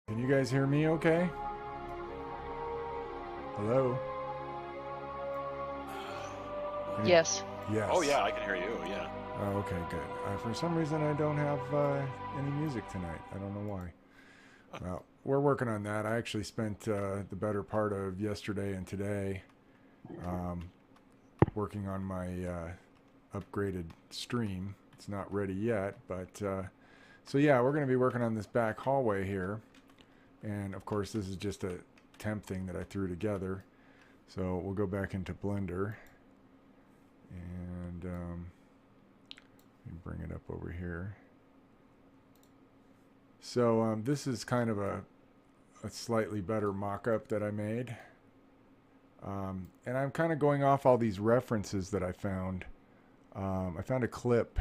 Can you guys hear me okay? Hello? Yes. Yes. Oh yeah, I can hear you, yeah. Oh, okay, good. For some reason I don't have any music tonight. I don't know why. Well, we're working on that. I actually spent the better part of yesterday and today working on my upgraded stream. It's not ready yet, but so yeah, we're going to be working on this back hallway here. And of course, this is just a temp thing that I threw together. So we'll go back into Blender and bring it up over here. So this is kind of a slightly better mock-up that I made. And I'm kind of going off all these references that I found. I found a clip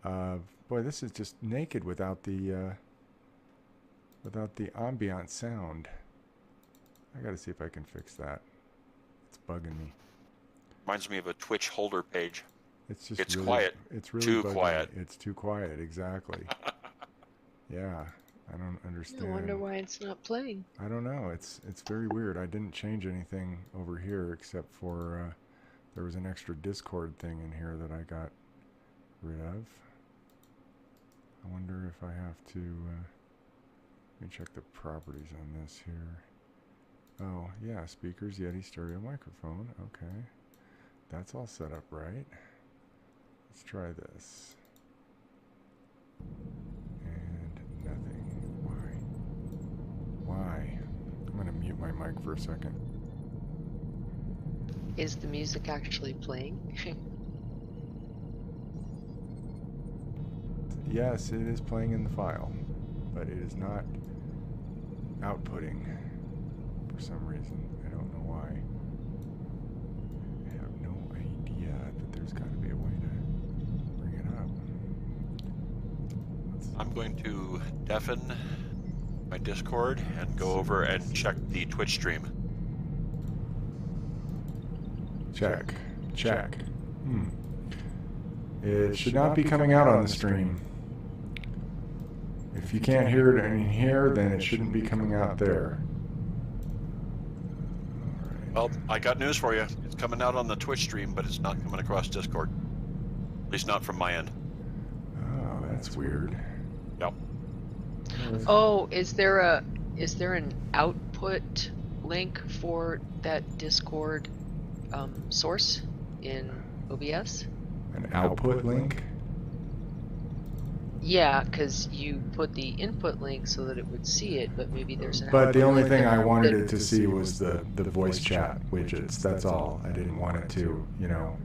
of, boy, this is just naked without the ambient sound. I gotta see if I can fix that. It's bugging me. Reminds me of a Twitch holder page. It's really quiet. It's really too bugging quiet. me. It's too quiet, exactly. Yeah, I don't understand. I wonder why it's not playing. I don't know. It's very weird. I didn't change anything over here except for there was an extra Discord thing in here that I got rid of. I wonder if I have to. Let me check the properties on this here. Oh, yeah, speakers, Yeti, stereo microphone. Okay. That's all set up right. Let's try this. And nothing. Why? I'm going to mute my mic for a second. Is the music actually playing? Yes, it is playing in the file, but it is not outputting for some reason. I don't know why. I have no idea, but there's got to be a way to bring it up. I'm going to deafen my Discord and go over and check the Twitch stream. Check. It should not be coming out on the stream. If you can't hear it in here, then it shouldn't be coming out there. Well, I got news for you. It's coming out on the Twitch stream, but it's not coming across Discord. At least not from my end. Oh, that's weird. Yep. Oh, is there an output link for that Discord source in OBS? An output link? Yeah, because you put the input link so that it would see it, but maybe there's an But the only output thing link I wanted it to see was the voice chat widgets. That's all. I didn't want it to, you know.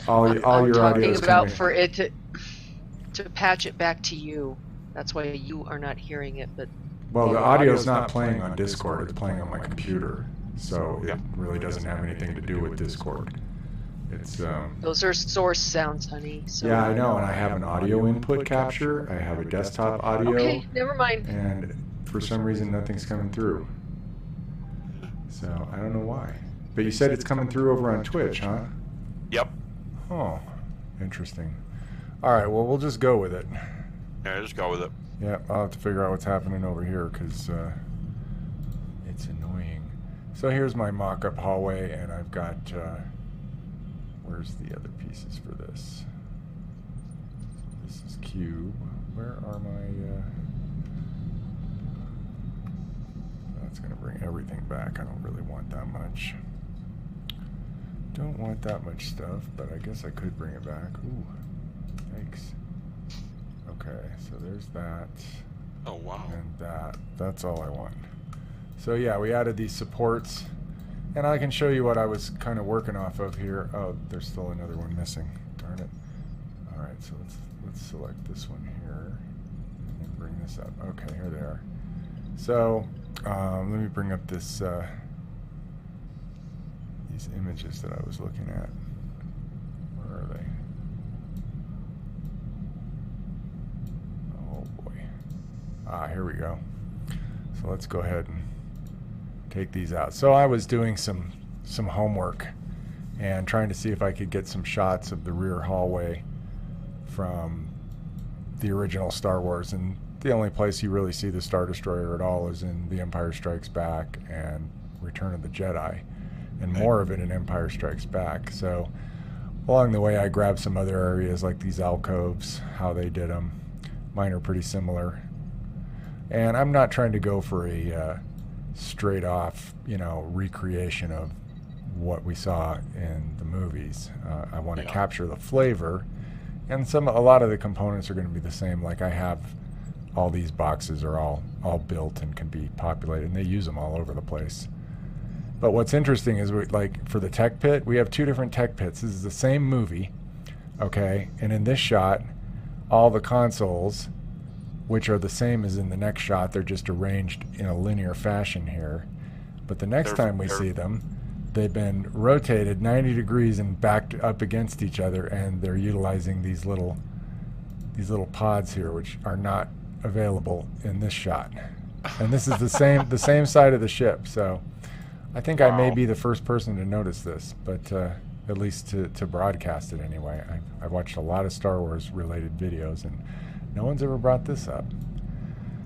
All I'm your audio talking is about coming. for it to patch it back to you. That's why you are not hearing it, but Well, the audio's not playing on Discord. It's playing on my computer. So it really doesn't have anything to do with Discord. It's those are source sounds, honey. So. yeah, I know, and I have an audio input capture. I have a desktop audio. Okay, never mind. And for some reason, nothing's coming through. So I don't know why. But you said it's coming through over on Twitch, huh? Yep. Oh, interesting. All right, well, we'll just go with it. Yeah, just go with it. Yeah, I'll have to figure out what's happening over here because it's annoying. So here's my mock-up hallway, and I've got... where's the other pieces for this? This is cube. Where are my... That's going to bring everything back. I don't really want that much. Don't want that much stuff, but I guess I could bring it back. Ooh, thanks. Okay, so there's that. Oh, wow. And that. That's all I want. So yeah, we added these supports. And I can show you what I was kind of working off of here. Oh, there's still another one missing. Darn it. All right, so let's select this one here and bring this up. Okay, here they are. So let me bring up this these images that I was looking at. Where are they? Oh boy. Ah, here we go. So let's go ahead and take these out. So I was doing some homework and trying to see if I could get some shots of the rear hallway from the original Star Wars, and the only place you really see the Star Destroyer at all is in The Empire Strikes Back and Return of the Jedi, and more of it in Empire Strikes Back. So along the way I grabbed some other areas like these alcoves, how they did them. Mine are pretty similar. And I'm not trying to go for a straight off, recreation of what we saw in the movies. I want to capture the flavor, and a lot of the components are going to be the same. Like I have all these boxes are all built and can be populated, and they use them all over the place. But what's interesting is like for the tech pit, we have two different tech pits. This is the same movie, okay? And in this shot, all the consoles, which are the same as in the next shot, they're just arranged in a linear fashion here. But the next time we see them, they've been rotated 90 degrees and backed up against each other, and they're utilizing these little pods here, which are not available in this shot. And this is the same side of the ship. So I think I may be the first person to notice this, but at least to broadcast it anyway. I've watched a lot of Star Wars related videos, and no one's ever brought this up.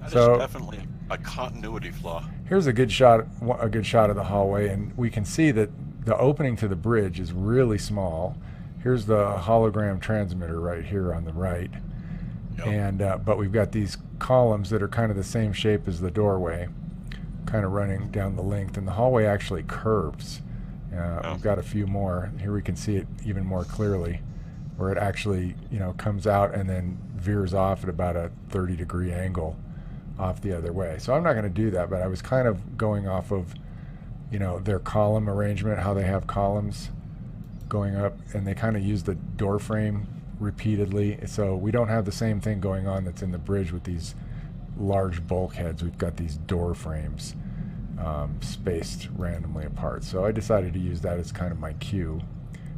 That so is definitely a continuity flaw. Here's a good shot of the hallway, and we can see that the opening to the bridge is really small. Here's the hologram transmitter right here on the right. Yep. And but we've got these columns that are kind of the same shape as the doorway, kind of running down the length, and the hallway actually curves. We've got a few more. Here we can see it even more clearly, where it actually, comes out and then veers off at about a 30-degree angle off the other way. So I'm not going to do that, but I was kind of going off of, their column arrangement, how they have columns going up, and they kind of use the door frame repeatedly. So we don't have the same thing going on that's in the bridge with these large bulkheads. We've got these door frames spaced randomly apart. So I decided to use that as kind of my cue.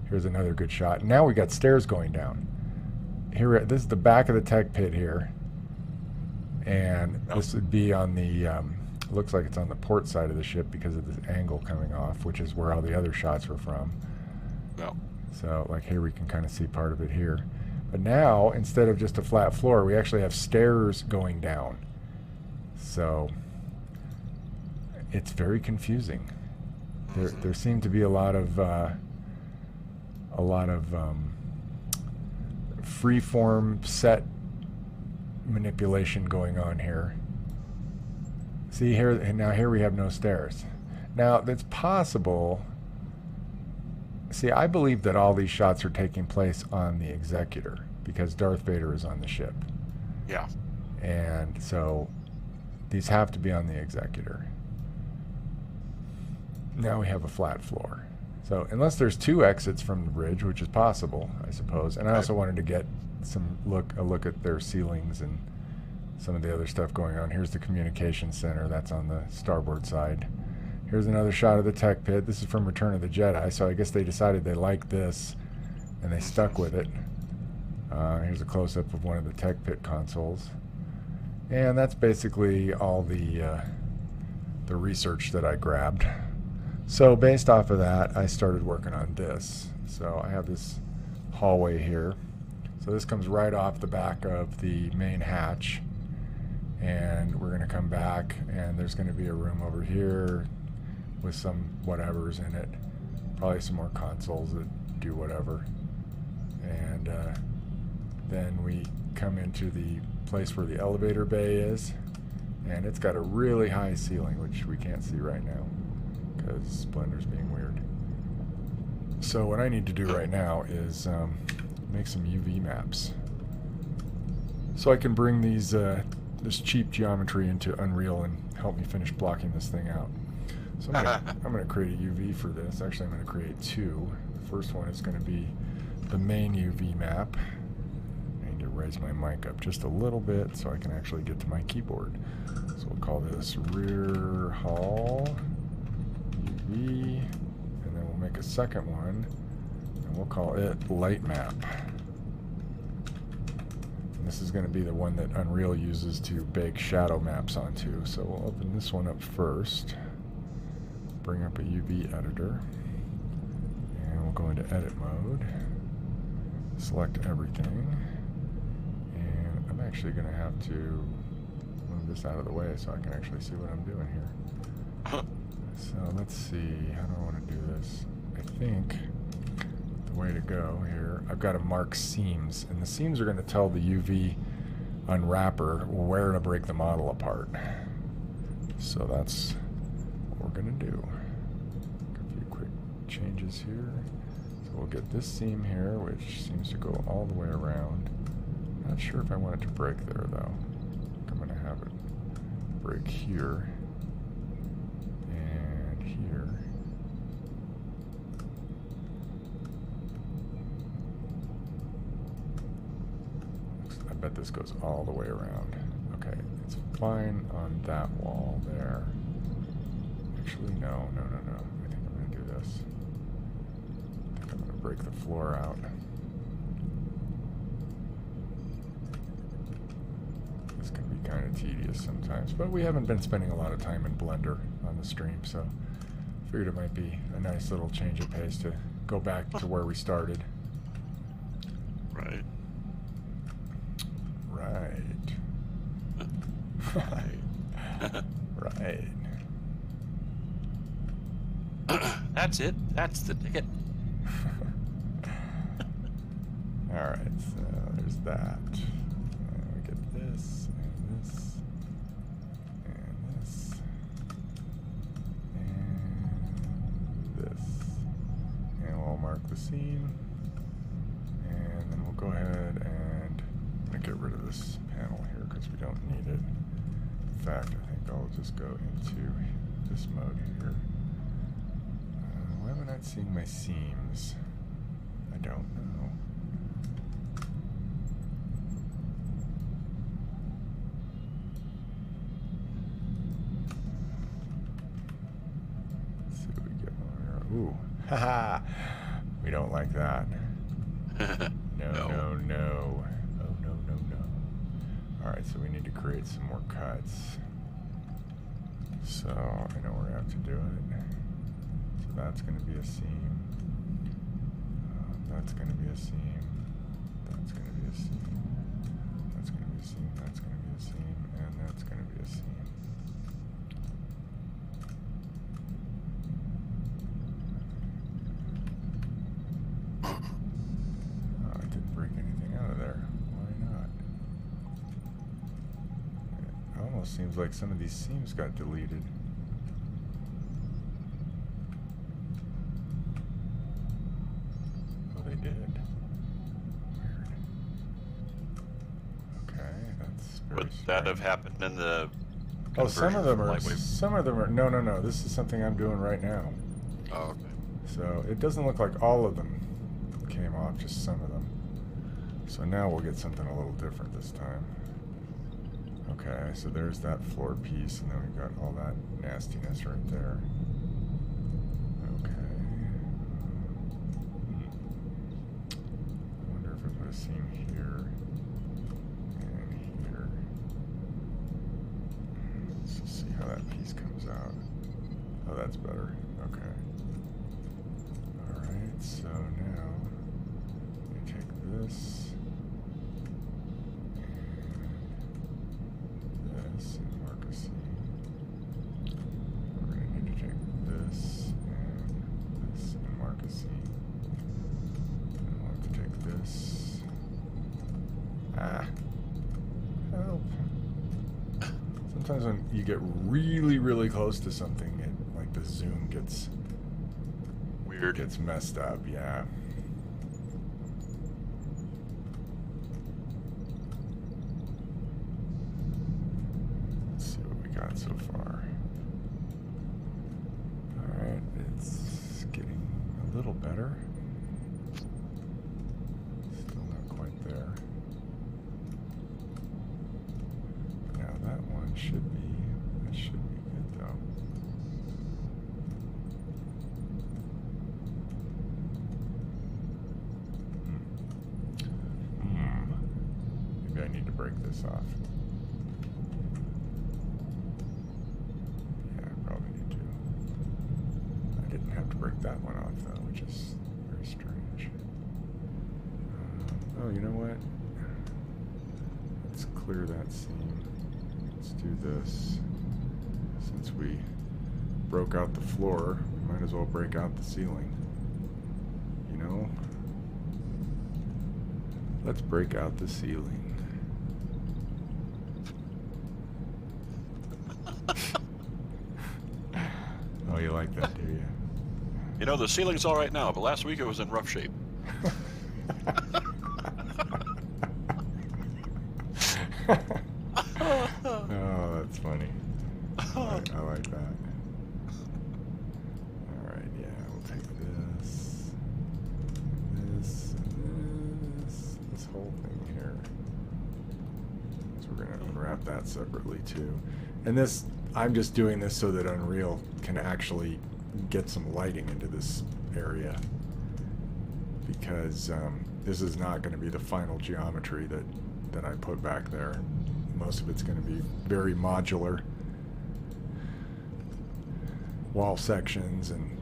Here's another good shot. Now we got stairs going down. Here, this is the back of the tech pit here, and this would be on the. Looks like it's on the port side of the ship because of this angle coming off, which is where all the other shots were from. No. So, like here, we can kind of see part of it here. But now, instead of just a flat floor, we actually have stairs going down. So it's very confusing. There seem to be a lot of freeform set manipulation going on here. See here, and now here we have no stairs. Now that's possible. See, I believe that all these shots are taking place on the Executor because Darth Vader is on the ship. Yeah. And so these have to be on the Executor. Now we have a flat floor. So unless there's two exits from the bridge, which is possible, I suppose. And I also wanted to get a look at their ceilings and some of the other stuff going on. Here's the communication center. That's on the starboard side. Here's another shot of the tech pit. This is from Return of the Jedi, so I guess they decided they liked this, and they stuck with it. Here's a close-up of one of the tech pit consoles. And that's basically all the research that I grabbed. So based off of that, I started working on this. So I have this hallway here. So this comes right off the back of the main hatch. And we're going to come back, and there's going to be a room over here with some whatevers in it. Probably some more consoles that do whatever. And then we come into the place where the elevator bay is. And it's got a really high ceiling, which we can't see right now because Blender's being weird. So what I need to do right now is make some UV maps. So I can bring these this cheap geometry into Unreal and help me finish blocking this thing out. So I'm going to create a UV for this. Actually, I'm going to create two. The first one is going to be the main UV map. I need to raise my mic up just a little bit so I can actually get to my keyboard. So we'll call this rear hall UV, and then we'll make a second one, and we'll call it light map. This is going to be the one that Unreal uses to bake shadow maps onto. So we'll open this one up first, bring up a UV editor, and we'll go into edit mode, select everything, and I'm actually going to have to this out of the way so I can actually see what I'm doing here. So let's see, how do I want to do this? I think the way to go here, I've got to mark seams, and the seams are going to tell the UV unwrapper where to break the model apart. So that's what we're going to do. A few quick changes here. So we'll get this seam here, which seems to go all the way around. Not sure if I want it to break there, though. I'm going to have it break here and here. I bet this goes all the way around. Okay, it's fine on that wall there. Actually, no. I think I'm going to do this. I think I'm going to break the floor out. This can be kind of tedious sometimes, but we haven't been spending a lot of time in Blender on the stream, so I figured it might be a nice little change of pace to go back to where we started. Right. Right. That's it. That's the ticket. Alright, so there's that. And we get this, and this, and this, and this. And we'll mark the seam. And then we'll go ahead and I'm going to get rid of this panel here because we don't need it. In fact, I think I'll just go into this mode here. Why am I not seeing my seams? I don't know. Let's see what we get over here. Ooh, haha! We don't like that. No. Oh, no. Alright, so we need to create some more cuts. So, I know where I have to do it. So that's going to be a seam. That's going to be a seam. That's going to be a seam. That's going to be a seam. That's going to be a seam. And that's going to be a seam. Oh, I didn't break anything out of there. Why not? It almost seems like some of these seams got deleted. Oh, they did. Weird. Okay, that's very Would that have happened in the Oh, some of them from are. Lightwave? Some of them are. No. This is something I'm doing right now. Oh, okay. So it doesn't look like all of them came off, just some of them. So now we'll get something a little different this time. Okay, so there's that floor piece, and then we've got all that nastiness right there. Okay. I wonder if I put a seam here and here. Let's just see how that piece comes out. Oh, that's better. Okay. Alright, so now we take this and this and mark a seam. We're going to need to take this and mark a seam. And we'll have to take this. Ah! Help! Sometimes when you get really, really close to something, it, like the zoom gets Weird. gets messed up, yeah. Let's see what we got so far. Alright, it's getting a little better. Still not quite there. Now that one should be good though. Maybe I need to break this off. Yeah, I probably need to. I didn't have to break that one off though, which is very strange. Oh, you know what? Let's clear that seam. let's do this. Since we broke out the floor, we might as well break out the ceiling. You know? Let's break out the ceiling. Oh, you like that, do you? You know, the ceiling's all right now, but last week it was in rough shape. Oh, that's funny. I like that. Alright, yeah, we'll take this, and this whole thing here. So we're going to unwrap that separately too. And this, I'm just doing this so that Unreal can actually get some lighting into this area. Because this is not going to be the final geometry that I put back there. Most of it's going to be very modular. Wall sections and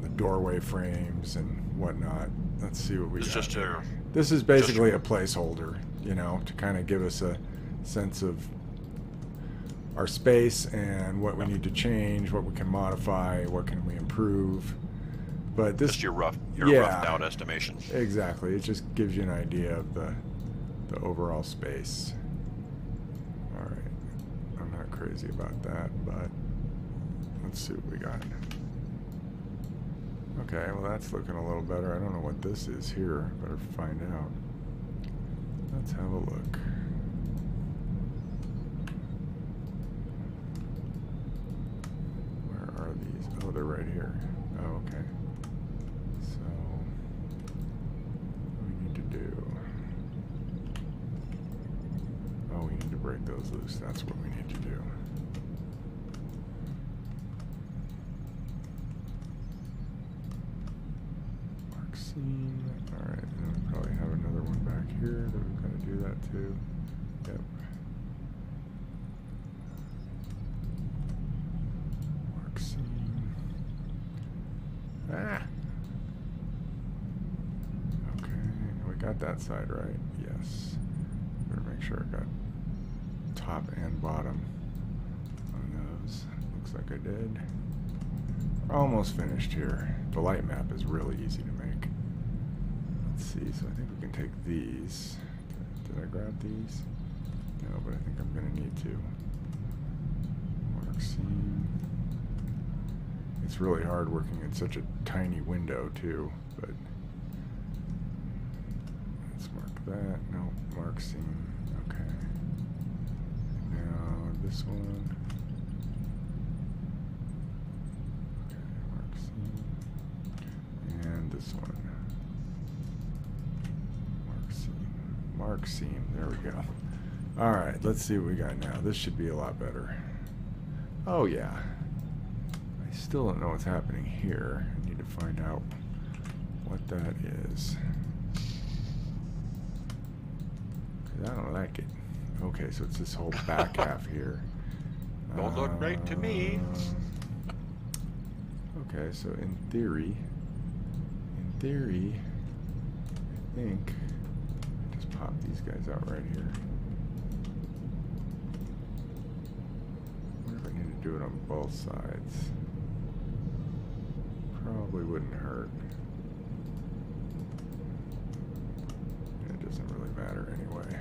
the doorway frames and whatnot. Let's see what we got. Just here. This is basically a placeholder, you know, to kind of give us a sense of our space and what we need to change, what we can modify, what can we improve. But this, just your roughed out estimation. Exactly. It just gives you an idea of the overall space. All right. I'm not crazy about that, but let's see what we got. Okay, well that's looking a little better. I don't know what this is here. Better find out. Let's have a look. Where are these? Oh, they're right here. Oh, okay. So, what do we need to do? Oh, we need to break those loose. That's what we need to do. Mark scene. Alright, and then we probably have another one back here that we've got to do that too. Yep. Mark scene. Ah! Okay, we got that side right. Yes. Better make sure I got top and bottom on those. Looks like I did. We're almost finished here. The light map is really easy to make. Let's see, so I think we can take these. Did I grab these? No, but I think I'm going to need to. Mark scene. It's really hard working in such a tiny window too, but let's mark that. No, mark scene. Okay. Now this one. Okay, mark scene. And this one. Mark scene. Mark scene. There we go. Alright, let's see what we got now. This should be a lot better. Oh yeah. I still don't know what's happening here. I need to find out what that is. I don't like it. Okay, so it's this whole back half here. Don't look right to me. Okay, so in theory, I think just pop these guys out right here. I wonder if I need to do it on both sides. Probably wouldn't hurt. It doesn't really matter anyway,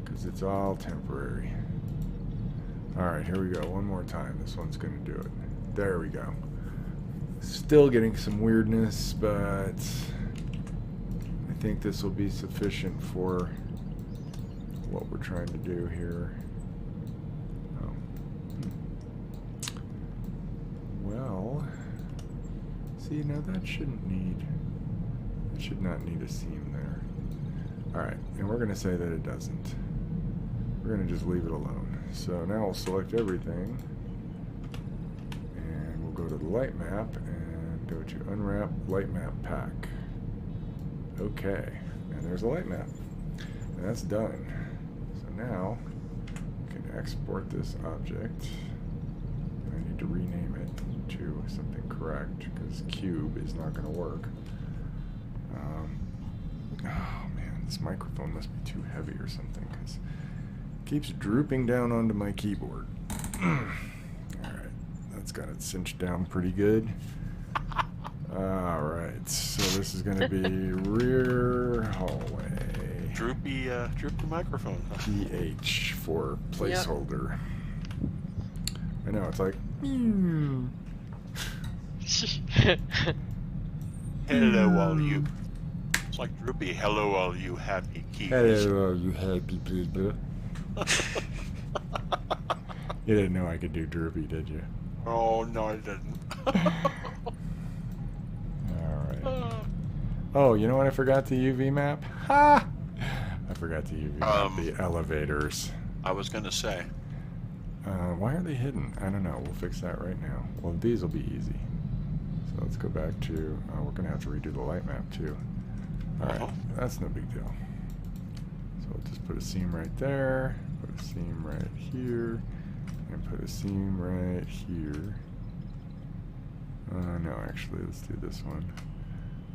because it's all temporary. Alright, here we go. One more time. This one's going to do it. There we go. Still getting some weirdness, but I think this will be sufficient for what we're trying to do here. Oh. Well, see, now that should not need a seam there. Alright, and we're going to say that it doesn't. We're going to just leave it alone. So now we'll select everything, and we'll go to the light map and go to Unwrap Light Map Pack. Okay, and there's a light map, and that's done. So now we can export this object. I need to rename it to something correct, because cube is not going to work. Oh man, this microphone must be too heavy or something, because Keeps drooping down onto my keyboard. Alright, that's got it cinched down pretty good. Alright, so this is going to be rear hallway. Droopy microphone. PH for placeholder. I know, it's like... Hello, all you. It's like Droopy. Hello, all you happy keys. Hello, all you happy people. You didn't know I could do Droopy, did you? Oh, no, I didn't. Alright. Oh, you know what I forgot to UV map? Ha! I forgot to UV map the elevators. I was going to say. Why are they hidden? I don't know. We'll fix that right now. Well, these will be easy. So let's go back to... we're going to have to redo the light map, too. Alright, that's no big deal. So we'll just put a seam right there, put a seam right here, and put a seam right here. No, actually, let's do this one.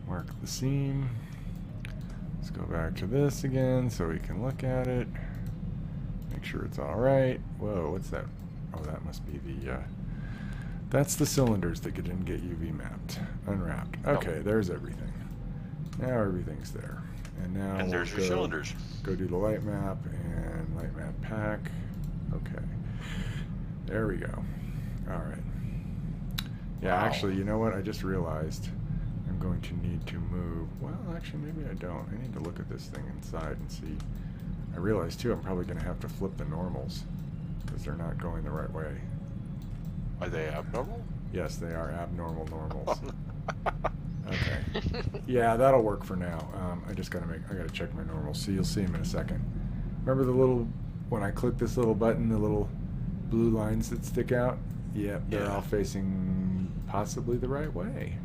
Mark the seam. Let's go back to this again so we can look at it. Make sure it's alright. Whoa, what's that? Oh, that must be the... that's the cylinders that didn't get UV mapped. Unwrapped. Okay, there's everything. Now everything's there. And now And there's your cylinders. Go do the light map and light map pack. Okay. There we go. Alright. Yeah, actually, you know what? I just realized I'm going to need to move. Well, actually, maybe I don't. I need to look at this thing inside and see. I realize, too, I'm probably going to have to flip the normals because they're not going the right way. Are they abnormal? Yes, they are abnormal normals. Okay. Yeah, that'll work for now. I just gotta I gotta check my normals. So you'll see them in a second. Remember the little, when I click this little button, the little blue lines that stick out? Yep, they're all facing possibly the right way.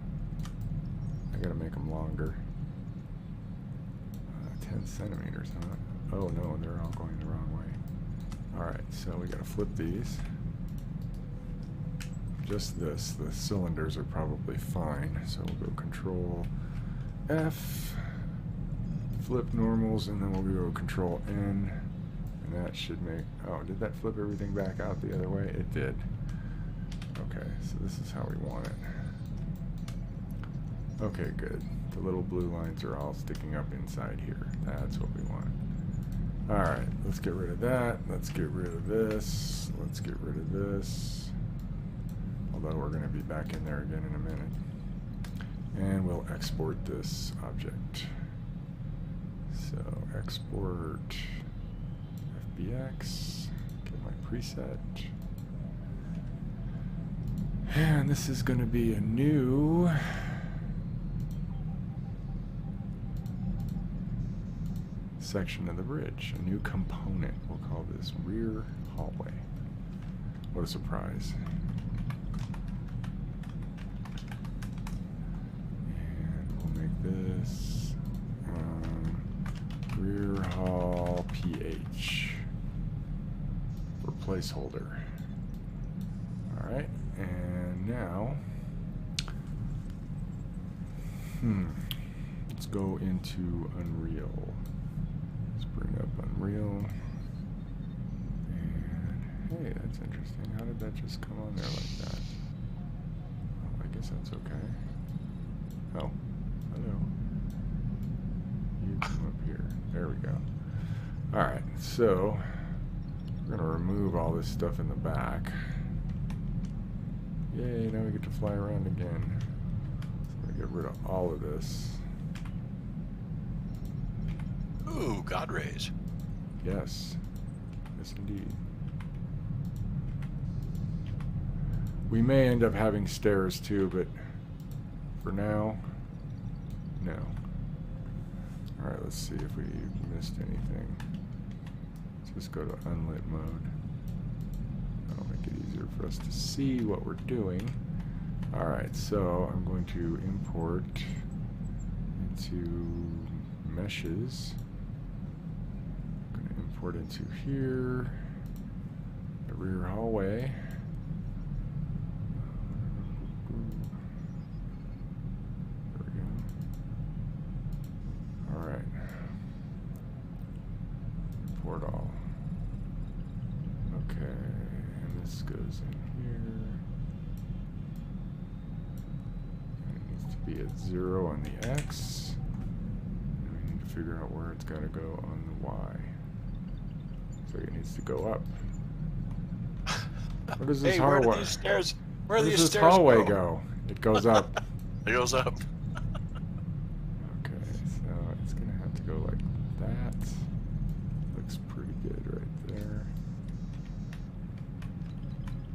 I gotta make them longer. 10 centimeters, huh? Oh no, they're all going the wrong way. Alright, so we gotta flip these. Just this. The cylinders are probably fine. So we'll go Control F, flip normals, and then we'll go Control N, and that should make... Oh, did that flip everything back out the other way? It did. Okay, so this is how we want it. Okay, good. The little blue lines are all sticking up inside here. That's what we want. Alright, let's get rid of that. Let's get rid of this. Let's get rid of this. Although we're going to be back in there again in a minute. And we'll export this object. So export FBX, get my preset. And this is going to be a new section of the bridge, a new component. We'll call this rear hallway. What a surprise. This rear hall PH for placeholder. Alright, and now let's go into Unreal. Let's bring up Unreal. And hey, that's interesting. How did that just come on there like that? Well, I guess that's okay. Oh. Hello. You come up here. There we go. Alright, so we're going to remove all this stuff in the back. Yay, now we get to fly around again. So I'm going to get rid of all of this. Ooh, God rays. Yes. Yes, indeed. We may end up having stairs too, but for now... No. Alright, let's see if we missed anything. Let's just go to unlit mode. That'll make it easier for us to see what we're doing. Alright, so I'm going to import into meshes. I'm going to import into here, the rear hallway. this goes in here. And it needs to be at 0 on the X. And we need to figure out where it's got to go on the Y. So it needs to go up. Where does this Hey, where hallway? do these stairs? Where Where do does these this stairs hallway go? It goes up. It goes up. Okay, so it's gonna have to go like that. Looks pretty good right there.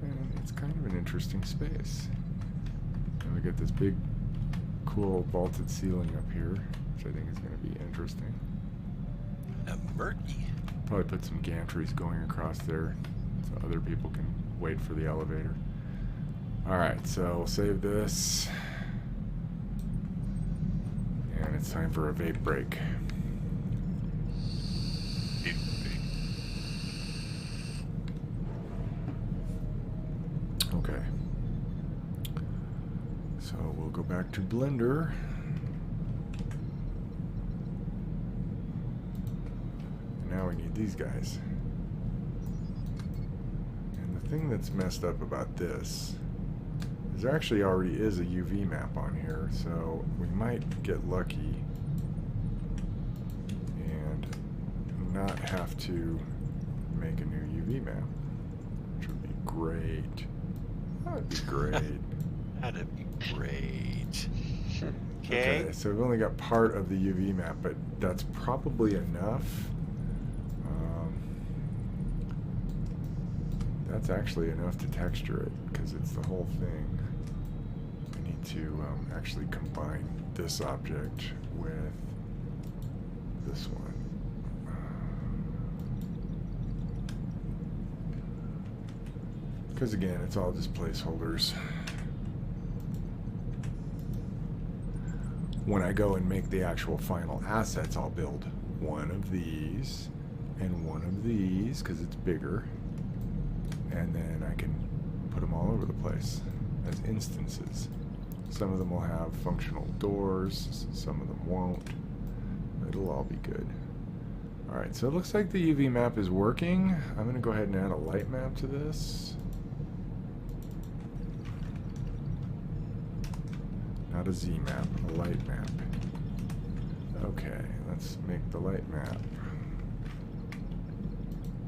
And it's kind of an interesting space. And we get this big, cool vaulted ceiling up here, which I think is gonna be interesting. Murky. Probably put some gantries going across there so other people can wait for the elevator. Alright, so we'll save this. And it's time for a vape break. Okay. So we'll go back to Blender. And now we need these guys. And the thing that's messed up about this is there actually already is a UV map on here, so we might get lucky and not have to make a new UV map, which would be great. That would be great. That'd be great. Okay, so we've only got part of the UV map, but that's probably enough. That's actually enough to texture it, because it's the whole thing. We need to actually combine this object with this one. Because again, it's all just placeholders. When I go and make the actual final assets, I'll build one of these and one of these, because it's bigger. And then I can put them all over the place as instances. Some of them will have functional doors, some of them won't. It'll all be good. Alright, so it looks like the UV map is working. I'm going to go ahead and add a light map to this. Not a Z map, a light map. Okay, let's make the light map.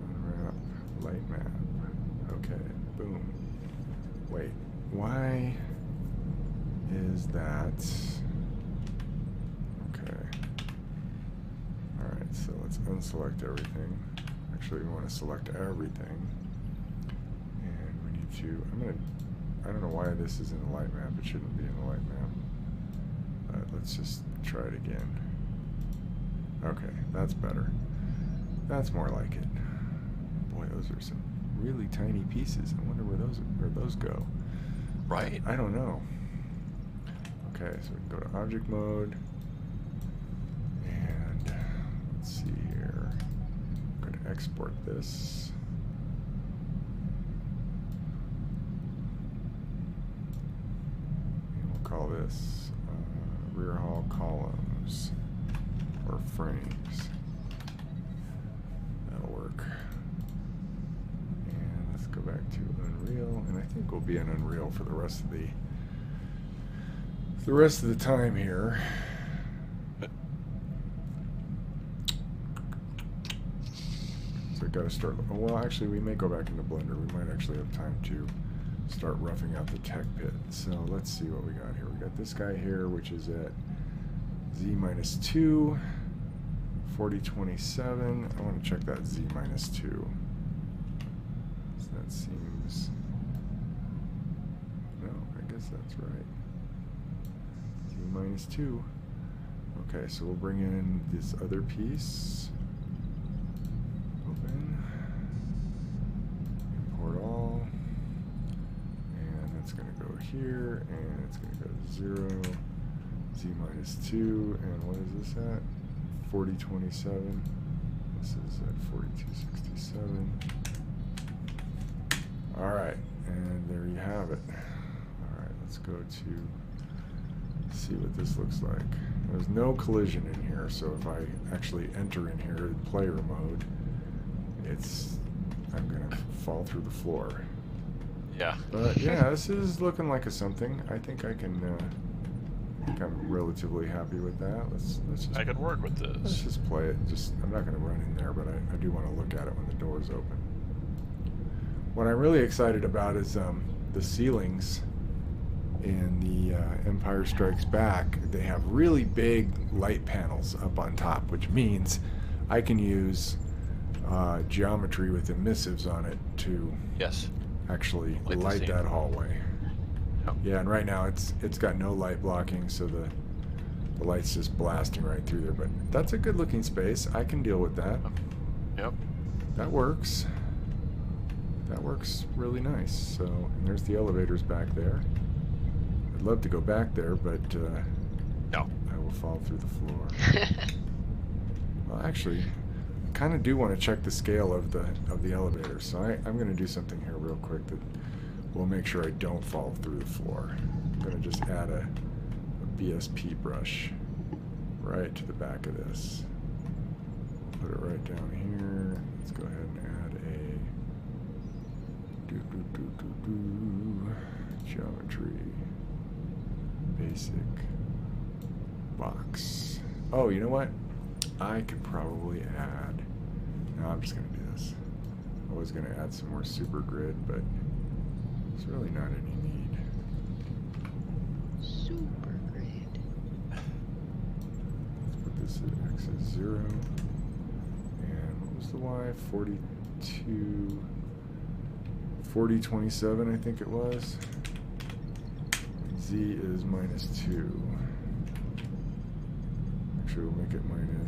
Unwrap, light map. Okay, boom. Wait, why is that? Okay. Alright, so let's unselect everything. Actually, we want to select everything. And we need to, I don't know why this is in the light map. It shouldn't be in the light map. Let's just try it again. Okay, that's better. That's more like it. Boy, those are some really tiny pieces. I wonder where those go. Right? I don't know. Okay, so we can go to object mode. And let's see here. I'm going to export this. And we'll call this rear hall columns or frames. That'll work. And let's go back to Unreal, and I think we'll be in Unreal for the rest of the time here. So I gotta start. Oh, well, actually, we may go back into Blender. We might actually have time to start roughing out the tech pit. So let's see what we got here. We got this guy here, which is at Z-2, 4027. I want to check that Z-2. So that seems... No, I guess that's right. Z-2. Okay, so we'll bring in this other piece. Open. Import all. And that's going to go here, and it's going to go to 0, Z-2, and what is this at? 4027. This is at 4267. Alright, and there you have it. Alright, let's go to see what this looks like. There's no collision in here, so if I actually enter in here in player mode, I'm going to fall through the floor. Yeah. But yeah, this is looking like a something. I think I can. I think I'm relatively happy with that. Let's just. I can work with Let's this. just play it. Just I'm not going to run in there, but I do want to look at it when the door's open. What I'm really excited about is the ceilings in the Empire Strikes Back. They have really big light panels up on top, which means I can use geometry with emissives on it to Yes. actually Light the light scene. that hallway. Yep. Yeah, and right now it's got no light blocking, so the light's just blasting right through there. But that's a good looking space. I can deal with that. Yep. That works. That works really nice. So, and there's the elevators back there. I'd love to go back there, but No. I will fall through the floor. Well, actually, I kind of do want to check the scale of the elevator. So I'm going to do something here real quick that will make sure I don't fall through the floor. I'm going to just add a BSP brush right to the back of this. Put it right down here. Let's go ahead and add a geometry basic box. Oh, you know what? I could probably add. No, I'm just going to do this. I was going to add some more super grid, but there's really not any need. Super grid. Let's put this at X as 0. And what was the Y? 42. 4027, I think it was. Z is -2. Actually, we'll make it -3.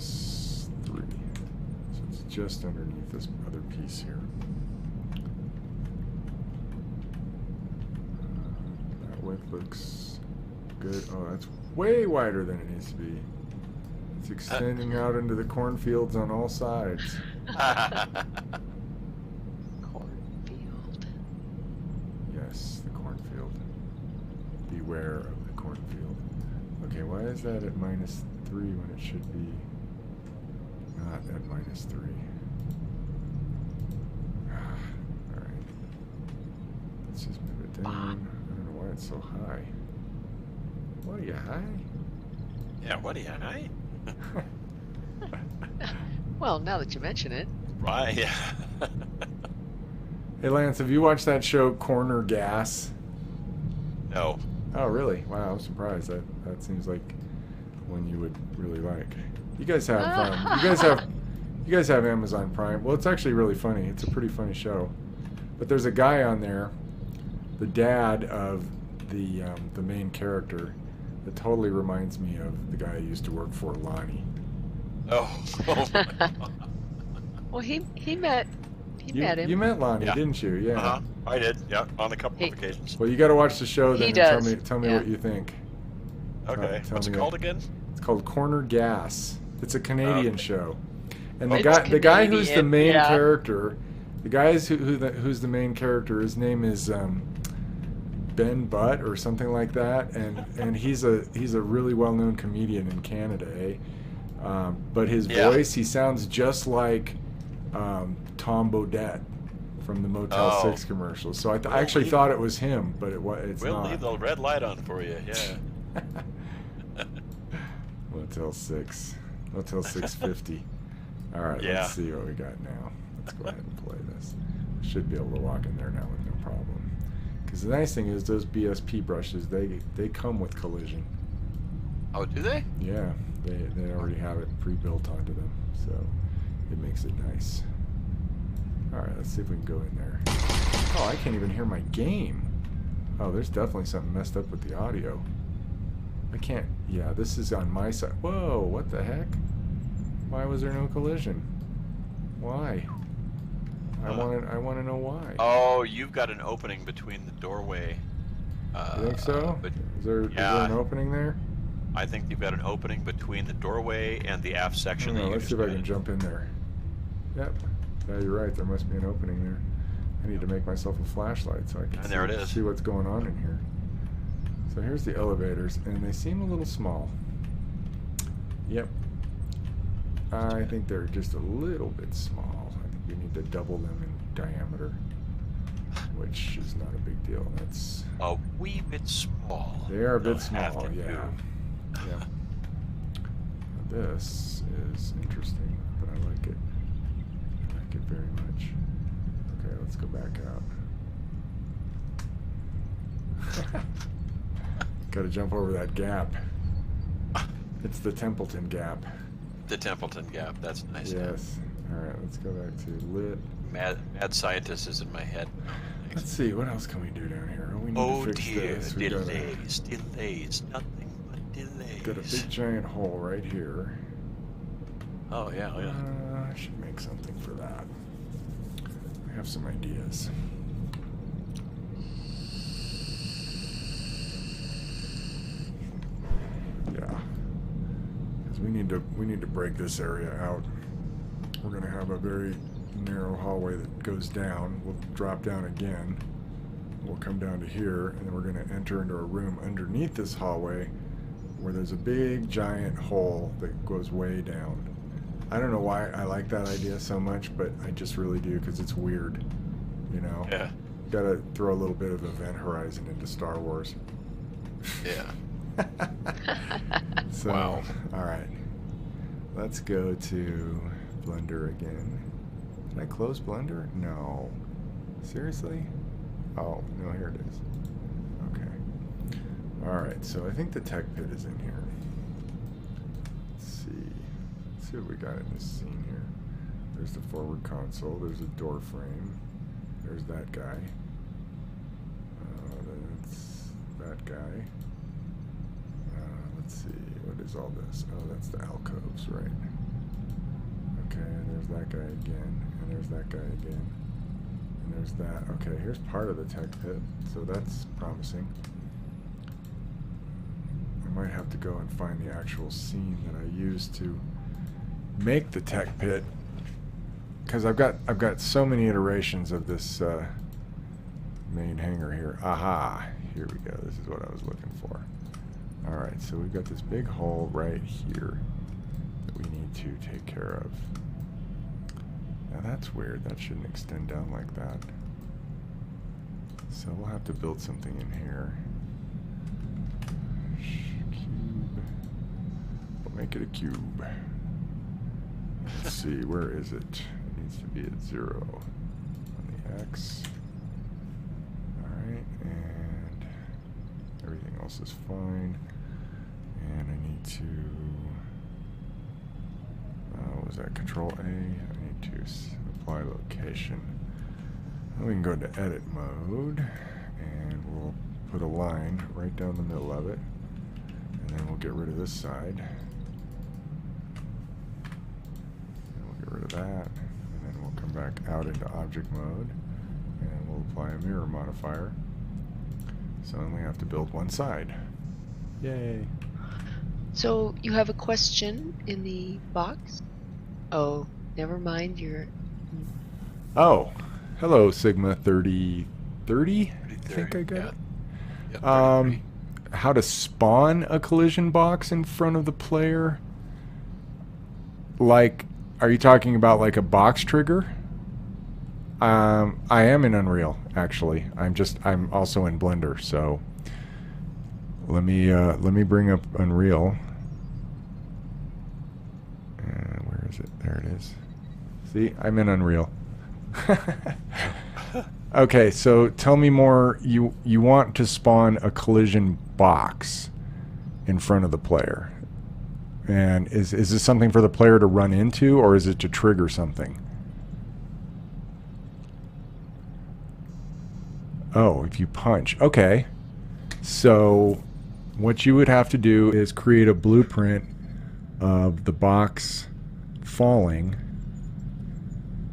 So it's just underneath this other piece here. That width looks good. Oh, that's way wider than it needs to be. It's extending out into the cornfields on all sides. Cornfield. Yes, the cornfield. Beware of the cornfield. Okay, why is that at -3 when it should be not at -3? Alright. Let's just move it down. I don't know why it's so high. What are you, high? Yeah, what do you high? Well, now that you mention it. Right, yeah. Hey Lance, have you watched that show Corner Gas? No. Oh really? Wow, I'm surprised. That seems like one you would really like. You guys have you guys have Amazon Prime. Well, it's actually really funny. It's a pretty funny show. But there's a guy on there, the dad of the main character, that totally reminds me of the guy I used to work for, Lonnie. Oh. Well, he met him. You met Lonnie, Yeah. didn't you? Yeah. Uh-huh. I did, yeah, on a couple He- of occasions. Well, you got to watch the show then He and does, tell me yeah. what you think. Okay, tell what's it me called that. again? It's called Corner Gas. It's a Canadian Okay. show, and It's the guy who's the Canadian, main yeah. character, the guy who's the main character. His name is Ben Butt or something like that, and he's a really well-known comedian in Canada, eh? But his Yeah. voice, he sounds just like Tom Bodette from the Motel Oh. 6 commercials. So I We'll actually leave- thought it was him, but it's We'll not. leave the red light on for you, yeah. Motel 6. Motel 650. All right, Yeah. let's see what we got now. Let's go ahead and play this. Should be able to walk in there now with no problem. Because the nice thing is those BSP brushes, they come with collision. Oh, do they? Yeah, they already have it pre-built onto them, so it makes it nice. All right, let's see if we can go in there. Oh, I can't even hear my game. Oh, there's definitely something messed up with the audio. I can't. Yeah, this is on my side. Whoa, what the heck? Why was there no collision? Why? I want to know why. Oh, you've got an opening between the doorway. You think so? But Is there yeah. an opening there? I think you've got an opening between the doorway and the aft section. No, that you let's see just if I can did. jump in there. Yep. Yeah, you're right. There must be an opening there. I need to make myself a flashlight so I can And there it is. see what's going on in here. So here's the elevators, and they seem a little small. Yep. I think they're just a little bit small. I think we need to double them in diameter, which is not a big deal. That's a wee bit small. they are a bit Don't have small, to yeah. do. Yeah. This is interesting, but I like it. I like it very much. Okay, let's go back out. Got to jump over that gap. It's the Templeton Gap. The Templeton Gap. That's nice. Yes. All right, let's go back to lit. Mad scientist is in my head. Let's see, what else can we do down here? Oh, we need Oh to fix dear, this. We got delays, nothing but delays. a big giant hole right here. Oh yeah, oh, yeah. I should make something for that. I have some ideas. Yeah, because we need to break this area out. We're gonna have a very narrow hallway that goes down. We'll drop down again. We'll come down to here, and then we're gonna enter into a room underneath this hallway where there's a big giant hole that goes way down. I don't know why I like that idea so much, but I just really do because it's weird, you know? Yeah. Gotta throw a little bit of Event Horizon into Star Wars. Yeah. So, Wow. alright. Let's go to Blender again. Did I close Blender? No. Seriously? Oh, no, here it is. Okay. Alright, so I think the tech pit is in here. Let's see. Let's see what we got in this scene here. There's the forward console. There's a door frame. There's that guy. That's that guy. Let's see. What is all this? Oh, that's the alcoves, right? Okay, there's that guy again. And there's that guy again. And there's that. Okay, here's part of the tech pit. So that's promising. I might have to go and find the actual scene that I used to make the tech pit, because I've got so many iterations of this main hangar here. Aha! Here we go. This is what I was looking for. All right, so we've got this big hole right here that we need to take care of. Now that's weird. That shouldn't extend down like that. So we'll have to build something in here. Cube. We'll make it a cube. Let's see, where is it? It needs to be at 0 on the X. Alright, and everything else is fine. And I need to, what was that, Control A? I need to apply location. Then we can go into edit mode, and we'll put a line right down the middle of it. And then we'll get rid of this side. Rid of that, and then we'll come back out into object mode, and we'll apply a mirror modifier. So I only have to build one side. Yay! So you have a question in the box? Oh, never mind. You're. Oh, hello Sigma 3030. I think I got it. Yep, 33. How to spawn a collision box in front of the player? Like, are you talking about like a box trigger? I am in Unreal, actually. I'm also in Blender, so let me bring up Unreal. Where is it? There it is. See, I'm in Unreal. Okay, so tell me more. You want to spawn a collision box in front of the player. And is this something for the player to run into, or is it to trigger something? Oh, if you punch. Okay. So what you would have to do is create a blueprint of the box falling,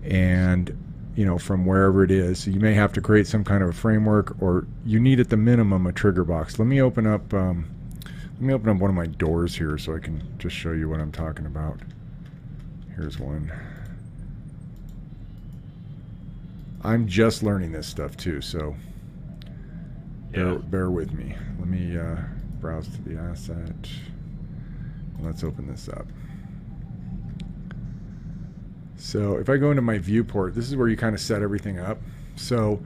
and, you know, from wherever it is. So you may have to create some kind of a framework, or you need at the minimum a trigger box. Let me open up one of my doors here so I can just show you what I'm talking about. Here's one. I'm just learning this stuff too, so bear with me. Let me browse to the asset. Let's open this up. So if I go into my viewport, this is where you kind of set everything up. So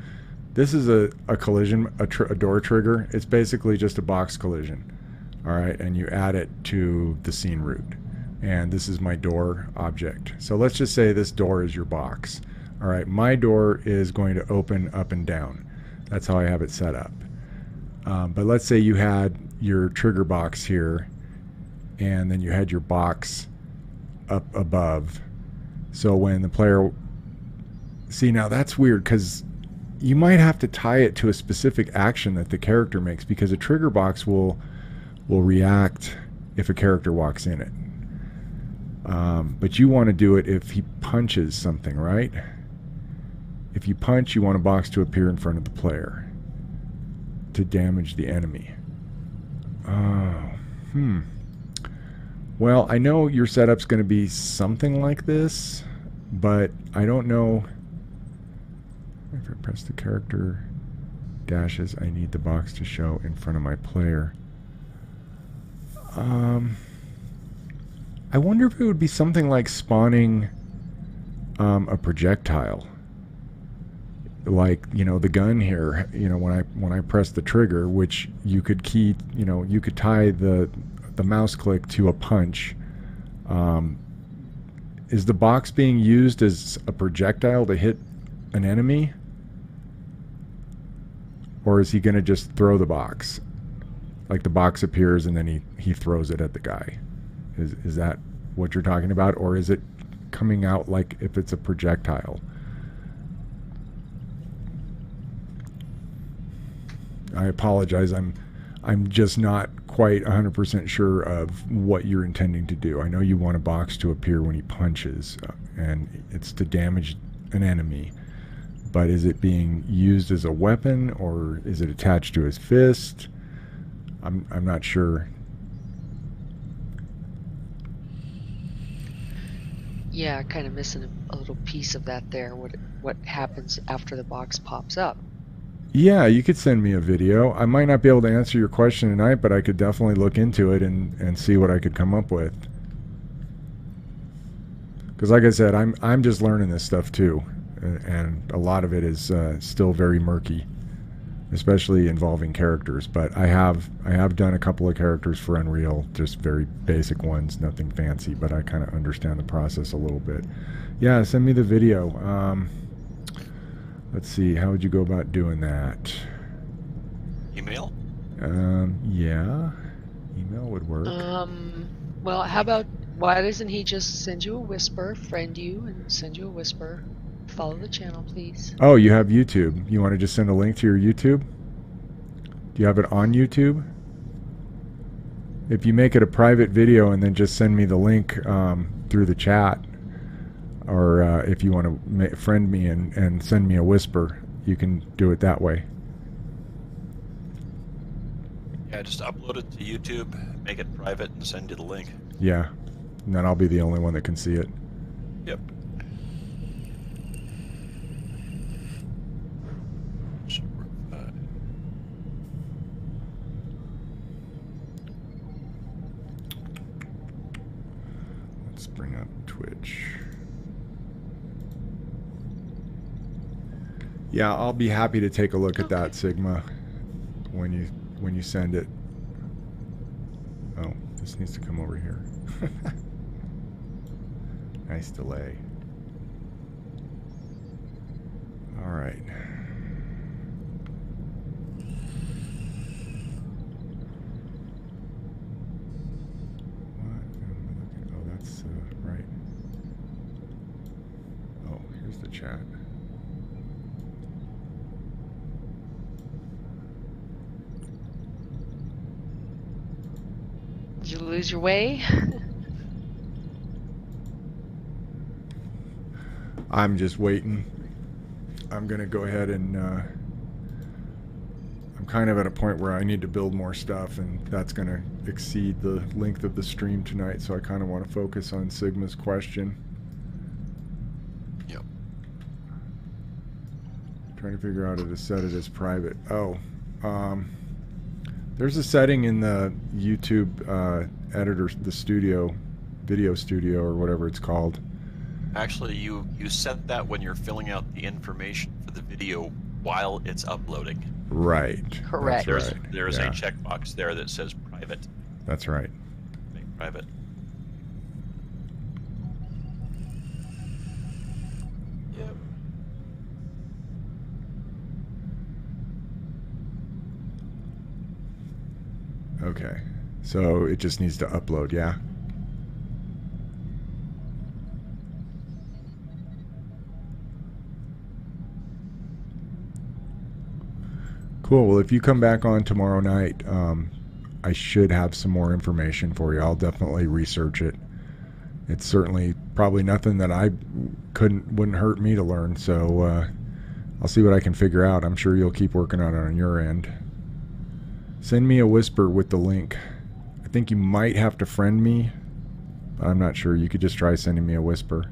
This is a collision, a door trigger. It's basically just a box collision. All right, and you add it to the scene root. And this is my door object. So let's just say this door is your box. All right, my door is going to open up and down. That's how I have it set up. But let's say you had your trigger box here, and then you had your box up above. So when the player... See, now that's weird, because you might have to tie it to a specific action that the character makes, because a trigger box will react if a character walks in it. But you want to do it if he punches something, right? If you punch, you want a box to appear in front of the player to damage the enemy. Well, I know your setup's going to be something like this, but I don't know. If I press the character dashes, I need the box to show in front of my player. I wonder if it would be something like spawning a projectile. Like, you know, the gun here, you know, when I press the trigger, which you could key, you know, you could tie the mouse click to a punch. Is the box being used as a projectile to hit an enemy? Or is he going to just throw the box? Like the box appears and then he throws it at the guy. Is that what you're talking about? Or is it coming out like if it's a projectile? I apologize. I'm just not quite 100% sure of what you're intending to do. I know you want a box to appear when he punches, and it's to damage an enemy. But is it being used as a weapon, or is it attached to his fist? I'm not sure. Yeah, kind of missing a little piece of that there. What happens after the box pops up? Yeah, you could send me a video. I might not be able to answer your question tonight, but I could definitely look into it and see what I could come up with. Because like I said, I'm just learning this stuff too, and a lot of it is still very murky, especially involving characters. But I have done a couple of characters for Unreal, just very basic ones, nothing fancy, but I kind of understand the process a little bit. Yeah, send me the video. Let's see, how would you go about doing that? Email? Yeah, email would work. Well, how about, why doesn't he just send you a whisper, friend you, and send you a whisper? Follow the channel, please. Oh, you have YouTube. You want to just send a link to your YouTube? Do you have it on YouTube? If you make it a private video and then just send me the link through the chat, or if you want to friend me and send me a whisper, you can do it that way. Yeah, just upload it to YouTube, make it private, and send you the link. Yeah, and then I'll be the only one that can see it. Yep. Should work fine. Let's bring up Twitch. Yeah, I'll be happy to take a look at that, Sigma, when you send it. Oh, this needs to come over here. Nice delay. All right. What am I looking? Oh, that's right. Oh, here's the chat. Did you lose your way? I'm just waiting. I'm gonna go ahead and I'm kind of at a point where I need to build more stuff, and that's gonna exceed the length of the stream tonight, so I kind of want to focus on Sigma's question. Yep. Trying to figure out how to set it as private. Oh, there's a setting in the YouTube editor, the studio, video studio, or whatever it's called. Actually, you set that when you're filling out the information for the video while it's uploading. Right. Correct. That's right. There is Yeah. a checkbox there that says private. That's right. Make private. Yep. Okay. So it just needs to upload, yeah? Cool. Well, if you come back on tomorrow night, I should have some more information for you. I'll definitely research it. It's certainly probably nothing that wouldn't hurt me to learn. So I'll see what I can figure out. I'm sure you'll keep working on it on your end. Send me a whisper with the link. I think you might have to friend me, but I'm not sure. You could just try sending me a whisper.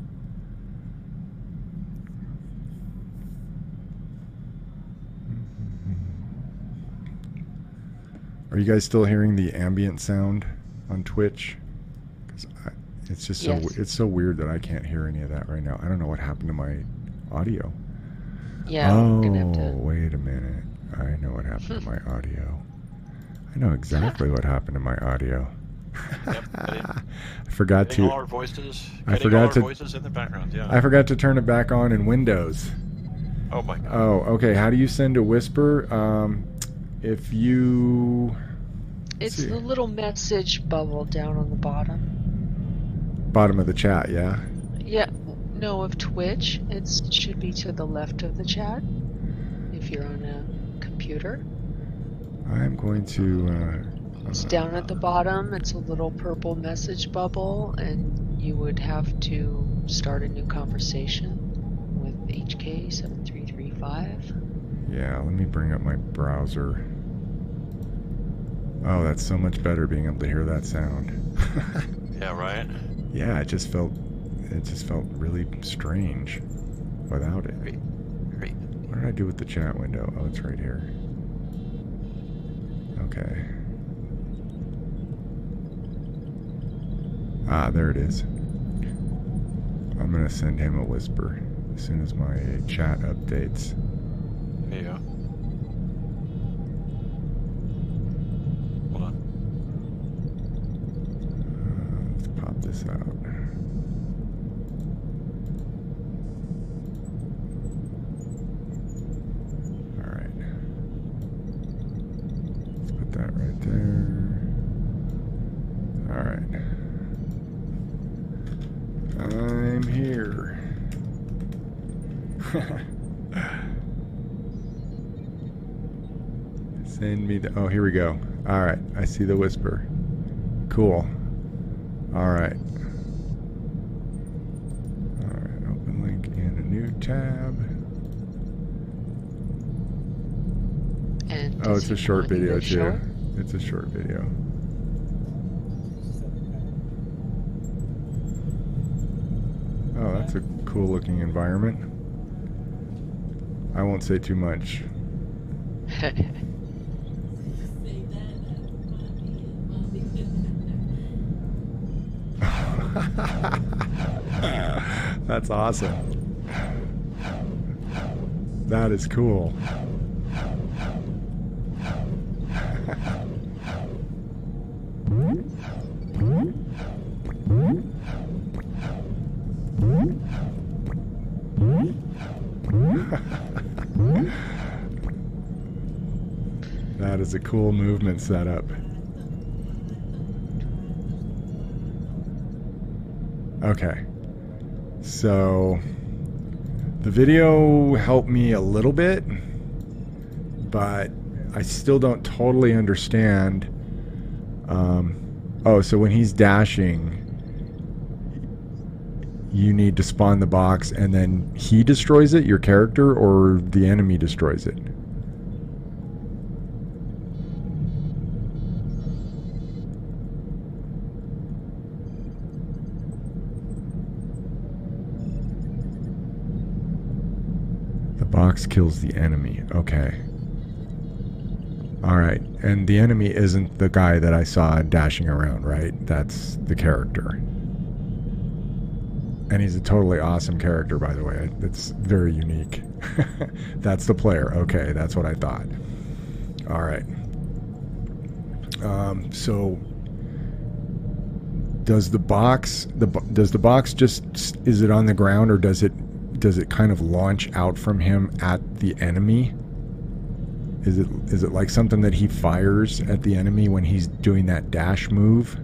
Are you guys still hearing the ambient sound on Twitch? Because it's just it's so weird that I can't hear any of that right now. I don't know what happened to my audio. Yeah. Oh, Gonna have to... wait a minute. I know what happened to my audio. I know exactly what happened to my audio. Yep, I forgot to. All our voices. I forgot to. Voices in the background. Yeah. I forgot to turn it back on in Windows. Oh my god. Oh, okay. How do you send a whisper? If you... It's the little message bubble down on the bottom. Bottom of the chat, yeah? Yeah. No, of Twitch. It should be to the left of the chat. If you're on a computer. I'm going to... It's down at the bottom. It's a little purple message bubble, and you would have to start a new conversation with HK7335. Yeah, let me bring up my browser. Oh, that's so much better being able to hear that sound. Yeah, right? Yeah, it just felt really strange without it. Great. What did I do with the chat window? Oh, it's right here. Okay. Ah, there it is. I'm gonna send him a whisper as soon as my chat updates. There you go. Hold on. Let's pop this out. All right. Let's put that right there. All right. I'm here. Send me the... Oh, here we go. All right. I see the whisper. Cool. All right. All right. Open link in a new tab. And Oh, it's a short video, too. Short? It's a short video. Oh, that's a cool looking environment. I won't say too much. That's awesome. That is cool. That is a cool movement setup. Okay. So the video helped me a little bit, but I still don't totally understand. Oh, so when he's dashing, you need to spawn the box and then he destroys it, your character, or the enemy destroys it? The box kills the enemy. Okay. Alright. And the enemy isn't the guy that I saw dashing around, right? That's the character. And he's a totally awesome character, by the way. It's very unique. That's the player. Okay, that's what I thought. All right. So does the box just, is it on the ground, or does it kind of launch out from him at the enemy? Is it like something that he fires at the enemy when he's doing that dash move?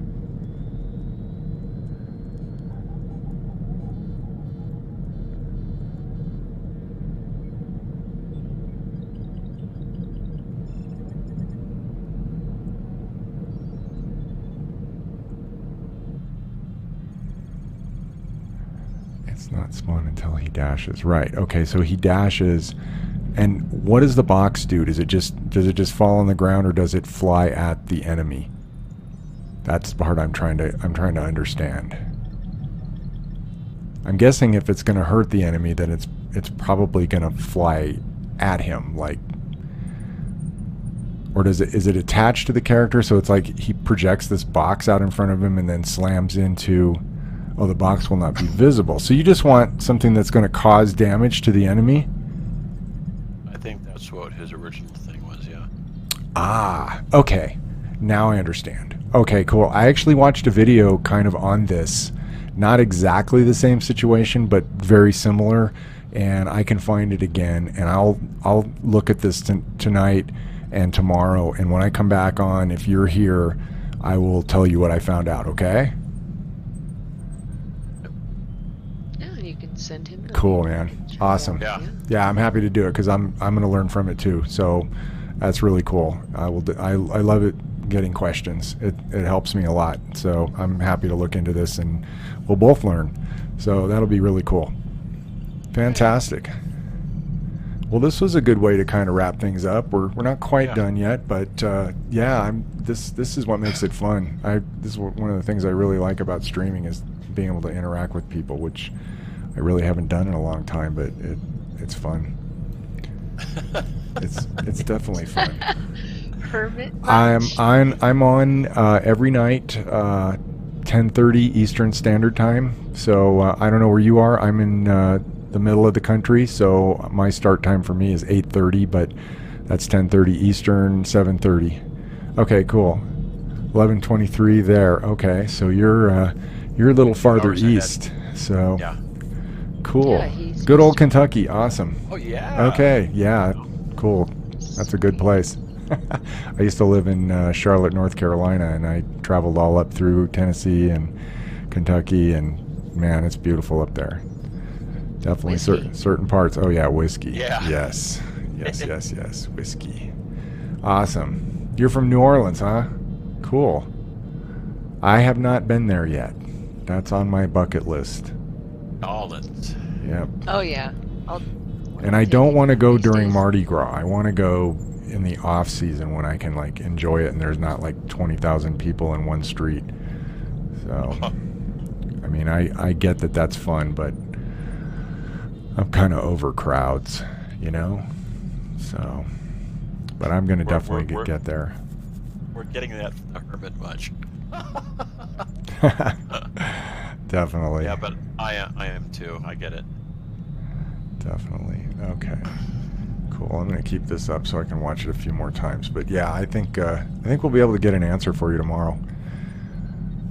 It's not spawn until he dashes. Right. Okay, so he dashes. And what does the box do? Does it just fall on the ground, or does it fly at the enemy? That's the part I'm trying to understand. I'm guessing if it's going to hurt the enemy, then it's probably going to fly at him, like. Or is it attached to the character, so it's like he projects this box out in front of him and then slams into. Oh, the box will not be visible. So you just want something that's going to cause damage to the enemy? I think that's what his original thing was, yeah. Ah, okay. Now I understand. Okay, cool. I actually watched a video kind of on this. Not exactly the same situation, but very similar. And I can find it again. And I'll look at this tonight and tomorrow. And when I come back on, if you're here, I will tell you what I found out, okay? Send him. Cool, man. Awesome. Yeah, I'm happy to do it because I'm going to learn from it too. So that's really cool. I love it getting questions. It helps me a lot. So I'm happy to look into this and we'll both learn. So that'll be really cool. Fantastic. Well, this was a good way to kind of wrap things up. We're not quite done yet, but yeah, this is what makes it fun. This is one of the things I really like about streaming is being able to interact with people, which I really haven't done in a long time, but it's fun. It's definitely fun. Hermit. I'm on every night, 10:30 Eastern Standard Time. So I don't know where you are. I'm in the middle of the country, so my start time for me is 8:30, but that's 10:30 Eastern, 7:30. Okay, cool. 11:23 there. Okay, so you're a little farther east. So. Yeah. Cool. Yeah, good old Kentucky. Awesome. Oh, yeah. Okay. Yeah. Cool. That's a good place. I used to live in Charlotte, North Carolina, and I traveled all up through Tennessee and Kentucky, and man, it's beautiful up there. Definitely certain parts. Oh, yeah, whiskey. Yeah. Yes. Yes. Whiskey. Awesome. You're from New Orleans, huh? Cool. I have not been there yet. That's on my bucket list. Orleans. Yep. Oh yeah. And I don't want to go during Mardi Gras. I want to go in the off season when I can like enjoy it and there's not like 20,000 people in one street. So, I mean, I get that that's fun, but I'm kind of over crowds, you know. So, but I'm gonna definitely get there. We're getting that from the hermit much. Definitely. Yeah, but I am too. I get it. Definitely. Okay. Cool. I'm going to keep this up so I can watch it a few more times. But yeah, I think we'll be able to get an answer for you tomorrow.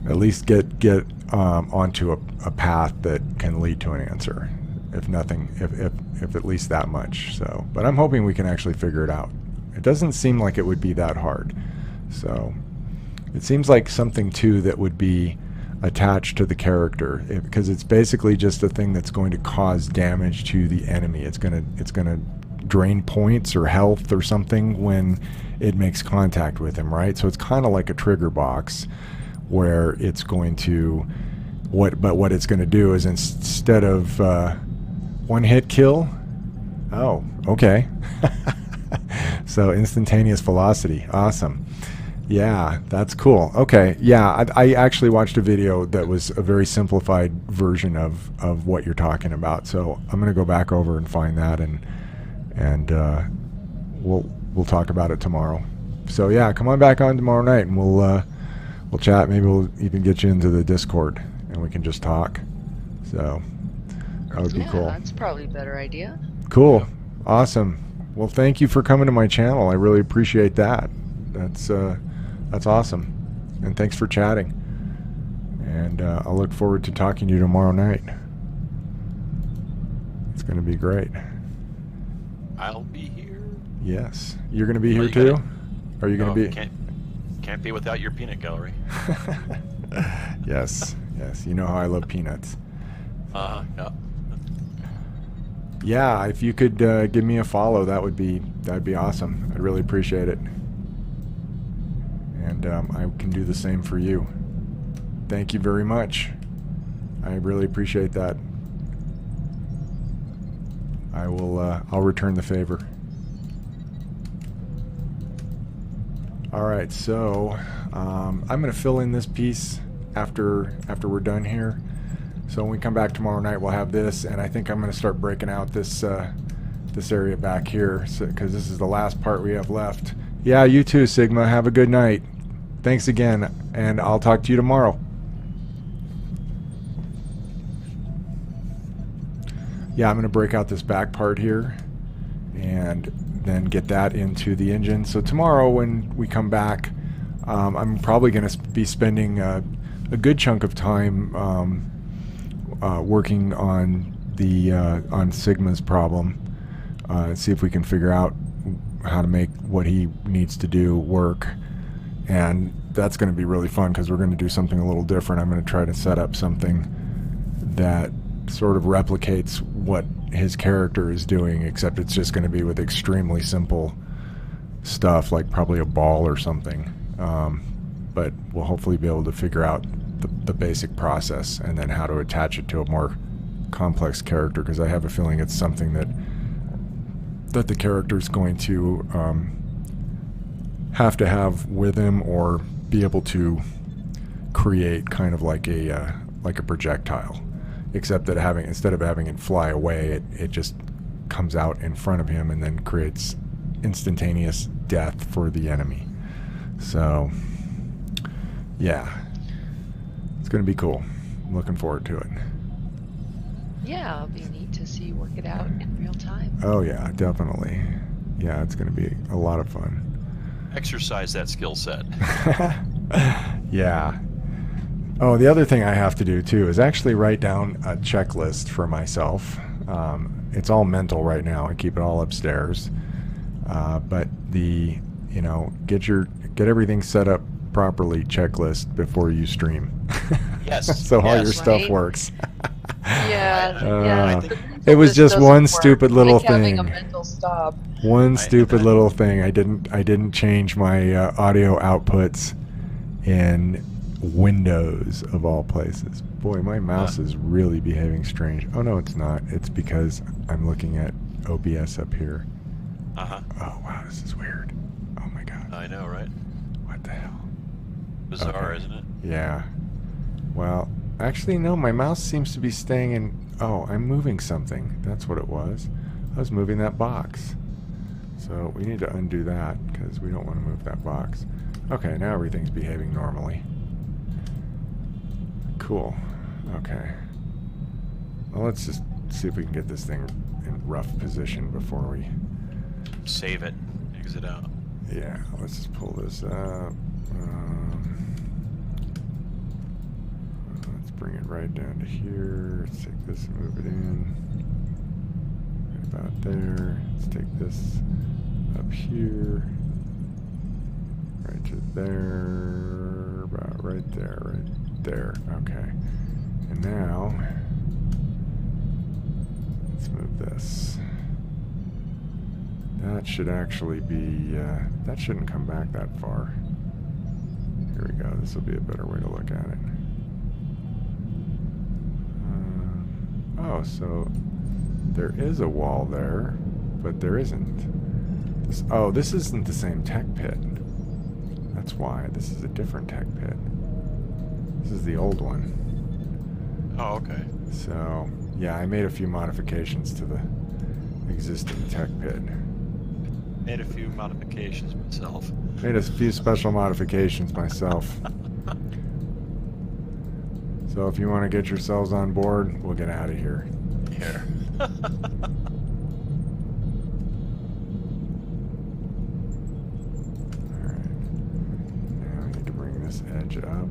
At least get onto a path that can lead to an answer. If nothing, if at least that much. So, but I'm hoping we can actually figure it out. It doesn't seem like it would be that hard. So, it seems like something too that would be attached to the character, because it's basically just a thing that's going to cause damage to the enemy. It's gonna drain points or health or something when it makes contact with him, right? So it's kind of like a trigger box where it's going to what it's going to do is instead of one hit kill. Oh, okay. So instantaneous velocity. Awesome. Yeah, that's cool. Okay, yeah, I actually watched a video that was a very simplified version of what you're talking about. So I'm going to go back over and find that, and we'll talk about it tomorrow. So yeah, come on back on tomorrow night, and we'll chat. Maybe we'll even get you into the Discord, and we can just talk. So that would be Yeah, cool. that's probably a better idea. Cool. Awesome. Well, thank you for coming to my channel. I really appreciate that. That's awesome. And thanks for chatting. And I'll look forward to talking to you tomorrow night. It's going to be great. I'll be here. Yes. You're going to be Well, here you too? gotta- Are you going to be? Can't be without your peanut gallery. Yes. Yes. You know how I love peanuts. Yeah. Yeah, if you could give me a follow, that'd be awesome. I'd really appreciate it. And I can do the same for you. Thank you very much. I really appreciate that. I'll return the favor. All right, so I'm going to fill in this piece after we're done here. So when we come back tomorrow night, we'll have this, and I think I'm going to start breaking out this this area back here, because this is the last part we have left. Yeah, you too, Sigma. Have a good night. Thanks again, and I'll talk to you tomorrow. Yeah, I'm going to break out this back part here and then get that into the engine. So tomorrow when we come back, I'm probably going to be spending a good chunk of time working on the on Sigma's problem, see if we can figure out how to make what he needs to do work. And that's going to be really fun because we're going to do something a little different. I'm going to try to set up something that sort of replicates what his character is doing, except it's just going to be with extremely simple stuff, like probably a ball or something. But we'll hopefully be able to figure out the basic process and then how to attach it to a more complex character, because I have a feeling it's something that the character is going to have to have with him, or be able to create kind of like a projectile, except that instead of having it fly away, it just comes out in front of him and then creates instantaneous death for the enemy. So yeah, it's going to be cool. I'm looking forward to it. Yeah, it'll be neat to see you work it out in real time. Oh yeah, definitely. Yeah, it's going to be a lot of fun. Exercise that skill set. Yeah. Oh, the other thing I have to do too is actually write down a checklist for myself. It's all mental right now. I keep it all upstairs. But the, get everything set up properly checklist before you stream. Yes. So all yes. your stuff Right. works. Yeah, It was just doesn't one work. stupid little Like having a thing. mental stop. One stupid little thing. I didn't change my audio outputs in Windows of all places. Boy, my mouse is really behaving strange. Oh no, it's not. It's because I'm looking at OBS up here. Uh-huh. Oh wow, this is weird. Oh my god. I know, right? What the hell? Bizarre, Okay. isn't it? Yeah. Well, actually no, my mouse seems to be staying in. Oh, I'm moving something. That's what it was. I was moving that box. So we need to undo that because we don't want to move that box. Okay, now everything's behaving normally. Cool. Okay. Well, let's just see if we can get this thing in rough position before we... Save it. Exit out. Yeah, let's just pull this up. Let's bring it right down to here. Let's take this and move it in. Right about there. Let's take this up here. Right to there. About right there. Right there. Okay. And now, let's move this. That should actually be, that shouldn't come back that far. Here we go. This will be a better way to look at it. Oh, so there is a wall there, but there isn't. Oh, this isn't the same tech pit. That's why. This is a different tech pit. This is the old one. Oh, okay. So, yeah, I made a few modifications to the existing tech pit. Made a few modifications myself. Made a few special modifications myself. So if you want to get yourselves on board, we'll get out of here. Here. Alright. Now I need to bring this edge up.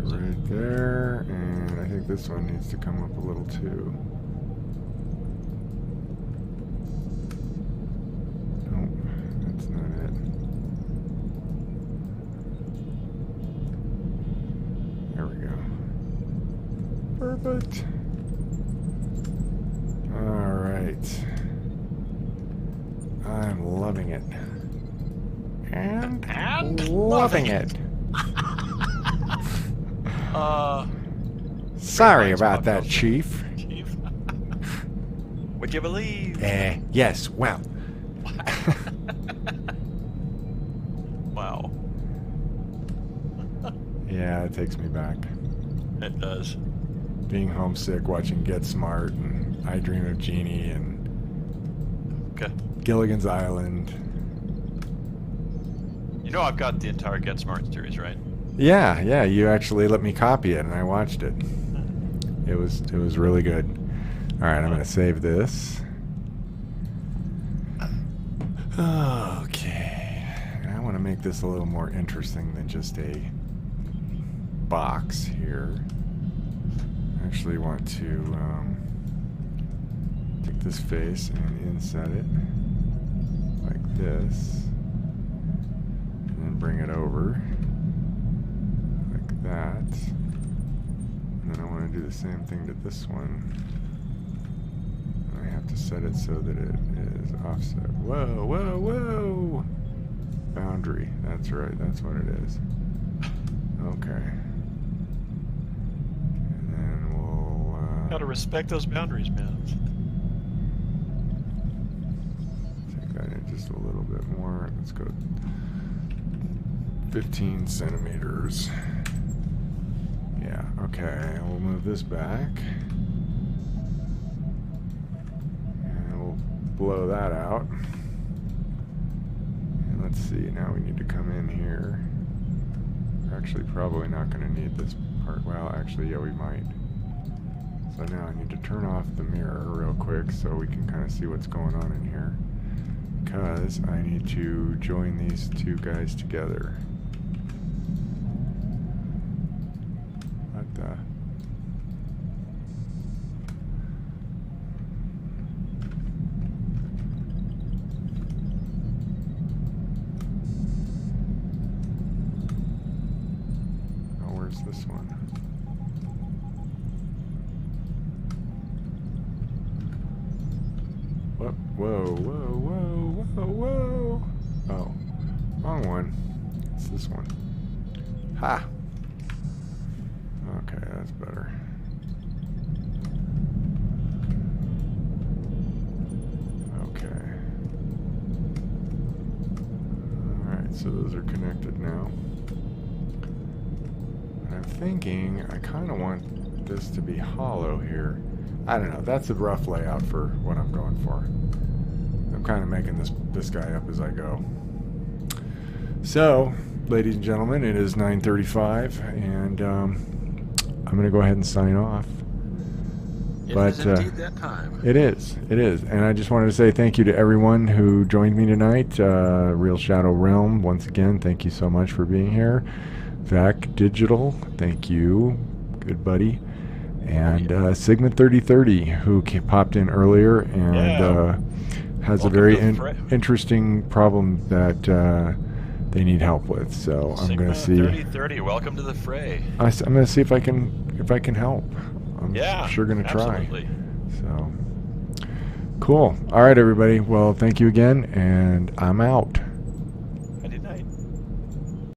Right there, and I think this one needs to come up a little too. Nope, that's not it. There we go. Perfect. Alright. I'm loving it. And loving it. Sorry about that, Chief. Chief? Would you believe? Yes, well. Wow. Yeah, it takes me back. It does. Being homesick, watching Get Smart, and I Dream of Jeannie, and Okay. Gilligan's Island. You know I've got the entire Get Smart series, right? Yeah, you actually let me copy it, and I watched it. It was really good. All right, I'm gonna save this. Okay, I want to make this a little more interesting than just a box here. I actually want to take this face and inset it like this, and then bring it over like that. And then I want to do the same thing to this one. I have to set it so that it is offset. Whoa, whoa, whoa! Boundary. That's right. That's what it is. Okay. And then we'll Gotta respect those boundaries, man. take that in just a little bit more. Let's go 15 centimeters. Yeah, okay. We'll move this back. And we'll blow that out. And let's see, now we need to come in here. We're actually probably not going to need this part. Well, actually, yeah, we might. So now I need to turn off the mirror real quick so we can kind of see what's going on in here. Because I need to join these two guys together. What the? Oh, where's this one? Whoa, whoa, whoa, whoa, whoa. Oh, wrong one. It's this one. Ha! Okay, that's better. Okay. Alright, so those are connected now. And I'm thinking I kind of want this to be hollow here. I don't know. That's a rough layout for what I'm going for. I'm kind of making this guy up as I go. So, ladies and gentlemen, it is 9:35, and I'm going to go ahead and sign off. It is indeed that time. It is. And I just wanted to say thank you to everyone who joined me tonight. Real Shadow Realm, once again, thank you so much for being here. Vac Digital, thank you. Good buddy. And Sigma 3030, who popped in earlier and has a very interesting problem that they need help with. So I'm going to see. 3030, welcome to the fray. I'm going to see if I can help. I'm sure going to try. Absolutely. So cool. All right, everybody. Well, thank you again, and I'm out.